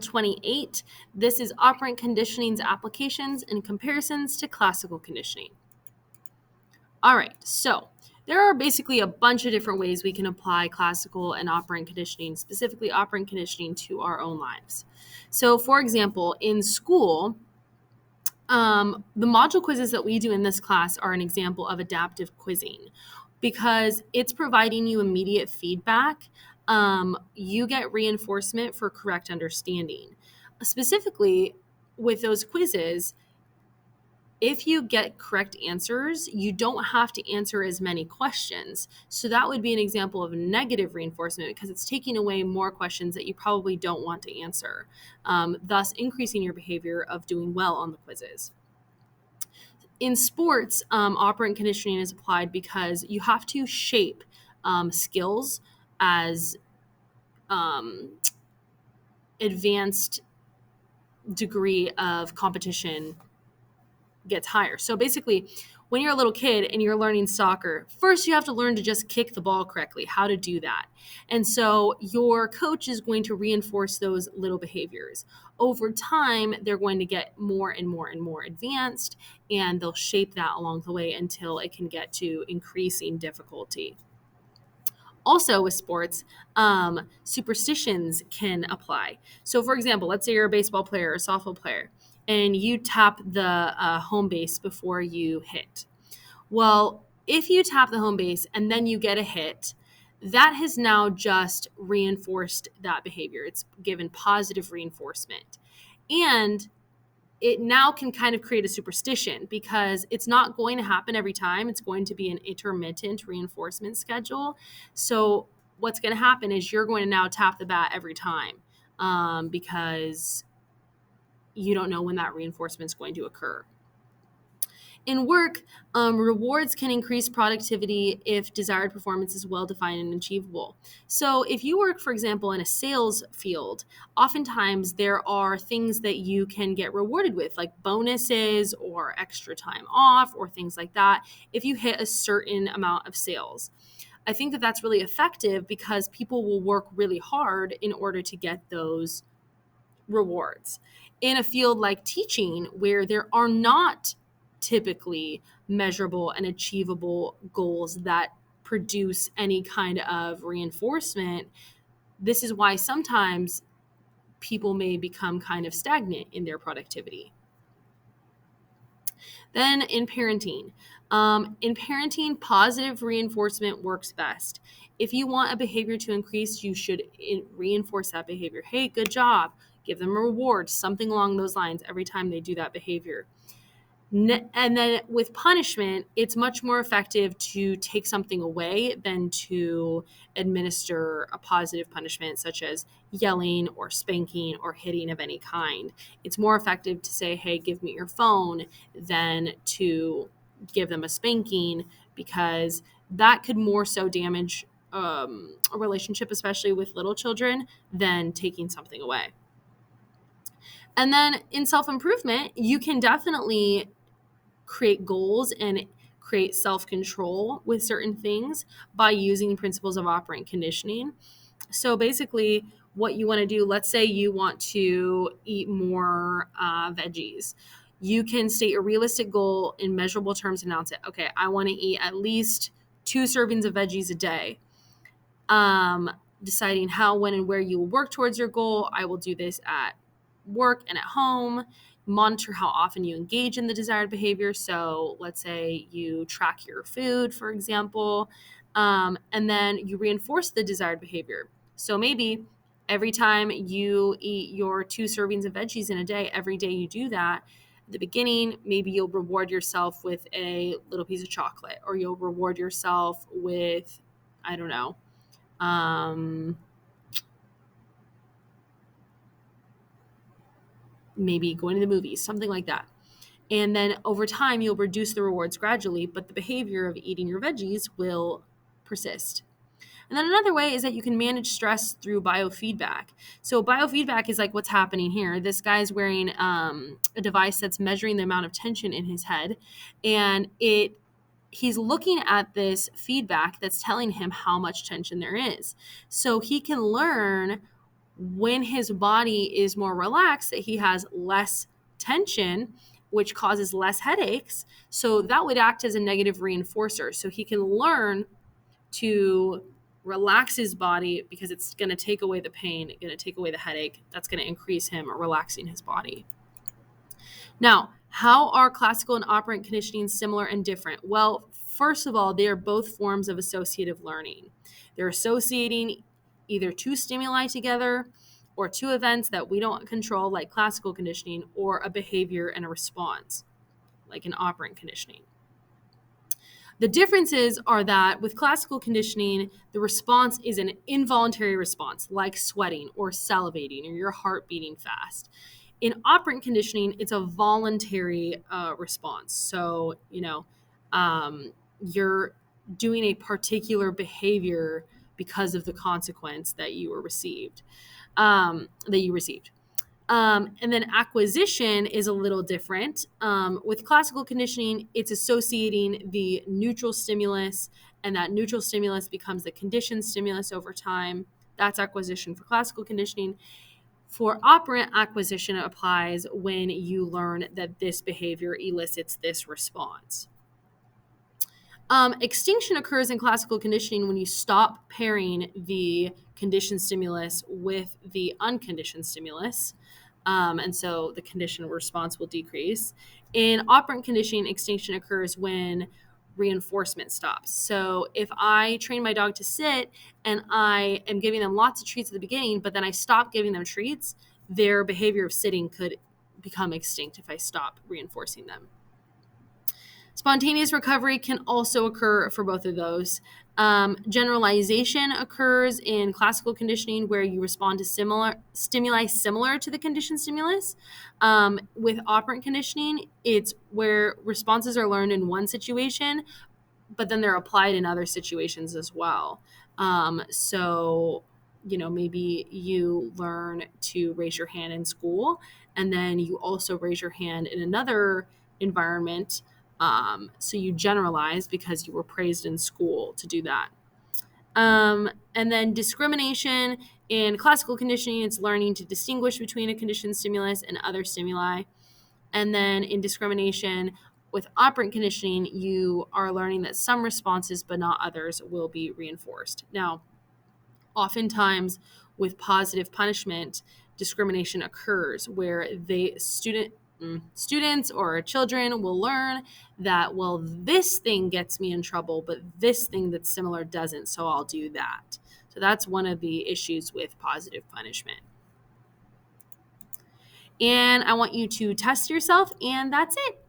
28. This is operant conditioning's applications and comparisons to classical conditioning. All right, so there are basically a bunch of different ways we can apply classical and operant conditioning, specifically operant conditioning, to our own lives. So, for example, in school, the module quizzes that we do in this class are an example of adaptive quizzing because it's providing you immediate feedback. You get reinforcement for correct understanding. Specifically, with those quizzes, if you get correct answers, you don't have to answer as many questions. So that would be an example of negative reinforcement because it's taking away more questions that you probably don't want to answer, thus increasing your behavior of doing well on the quizzes. In sports, operant conditioning is applied because you have to shape skills as advanced degree of competition gets higher. So basically, when you're a little kid and you're learning soccer, first you have to learn to just kick the ball correctly, how to do that. And so your coach is going to reinforce those little behaviors. Over time, they're going to get more and more and more advanced, and they'll shape that along the way until it can get to increasing difficulty. Also with sports, superstitions can apply. So for example, let's say you're a baseball player or a softball player, and you tap the home base before you hit. Well, if you tap the home base and then you get a hit, that has now just reinforced that behavior. It's given positive reinforcement. And it now can kind of create a superstition because it's not going to happen every time. It's going to be an intermittent reinforcement schedule. So what's going to happen is you're going to now tap the bat every time because you don't know when that reinforcement is going to occur. In work, rewards can increase productivity if desired performance is well-defined and achievable. So if you work, for example, in a sales field, oftentimes there are things that you can get rewarded with, like bonuses or extra time off or things like that, if you hit a certain amount of sales. I think that that's really effective because people will work really hard in order to get those rewards. In a field like teaching, where there are not typically measurable and achievable goals that produce any kind of reinforcement, this is why sometimes people may become kind of stagnant in their productivity. Then in parenting, positive reinforcement works best. If you want a behavior to increase, you should reinforce that behavior. Hey, good job. Give them a reward, something along those lines every time they do that behavior. And then with punishment, it's much more effective to take something away than to administer a positive punishment, such as yelling or spanking or hitting of any kind. It's more effective to say, hey, give me your phone, than to give them a spanking, because that could more so damage a relationship, especially with little children, than taking something away. And then in self-improvement, you can definitely create goals and create self-control with certain things by using principles of operant conditioning. So basically, what you want to do, let's say you want to eat more veggies. You can state a realistic goal in measurable terms and announce it. Okay, I want to eat at least 2 servings of veggies a day. Deciding how, when, and where you will work towards your goal. I will do this at work and at home. Monitor how often you engage in the desired behavior. So let's say you track your food, for example, and then you reinforce the desired behavior. So maybe every time you eat your 2 servings of veggies in a day, every day you do that, at the beginning, maybe you'll reward yourself with a little piece of chocolate, or you'll reward yourself with, I don't know, maybe going to the movies, something like that. And then over time, you'll reduce the rewards gradually, but the behavior of eating your veggies will persist. And then another way is that you can manage stress through biofeedback. So biofeedback is like what's happening here. This guy's wearing a device that's measuring the amount of tension in his head, and he's looking at this feedback that's telling him how much tension there is. So he can learn when his body is more relaxed, that he has less tension, which causes less headaches. So that would act as a negative reinforcer. So he can learn to relax his body because it's going to take away the pain, going to take away the headache. That's going to increase him relaxing his body. Now, how are classical and operant conditioning similar and different? Well, first of all, they are both forms of associative learning. They're associating either two stimuli together or two events that we don't control, like classical conditioning, or a behavior and a response, like an operant conditioning. The differences are that with classical conditioning, the response is an involuntary response, like sweating or salivating or your heart beating fast. In operant conditioning, it's a voluntary response. So, you're doing a particular behavior because of the consequence that you received. And then acquisition is a little different. With classical conditioning, it's associating the neutral stimulus, and that neutral stimulus becomes the conditioned stimulus over time. That's acquisition for classical conditioning. For operant, acquisition applies when you learn that this behavior elicits this response. Extinction occurs in classical conditioning when you stop pairing the conditioned stimulus with the unconditioned stimulus. And so the conditioned response will decrease. In operant conditioning, extinction occurs when reinforcement stops. So if I train my dog to sit and I am giving them lots of treats at the beginning, but then I stop giving them treats, their behavior of sitting could become extinct if I stop reinforcing them. Spontaneous recovery can also occur for both of those. Generalization occurs in classical conditioning where you respond to stimuli similar to the conditioned stimulus. With operant conditioning, it's where responses are learned in one situation, but then they're applied in other situations as well. Maybe you learn to raise your hand in school, and then you also raise your hand in another environment. So you generalize because you were praised in school to do that. And then discrimination in classical conditioning, it's learning to distinguish between a conditioned stimulus and other stimuli. And then in discrimination with operant conditioning, you are learning that some responses, but not others, will be reinforced. Now, oftentimes with positive punishment, discrimination occurs where students or children will learn that, well, this thing gets me in trouble, but this thing that's similar doesn't, so I'll do that. So that's one of the issues with positive punishment. And I want you to test yourself, and that's it.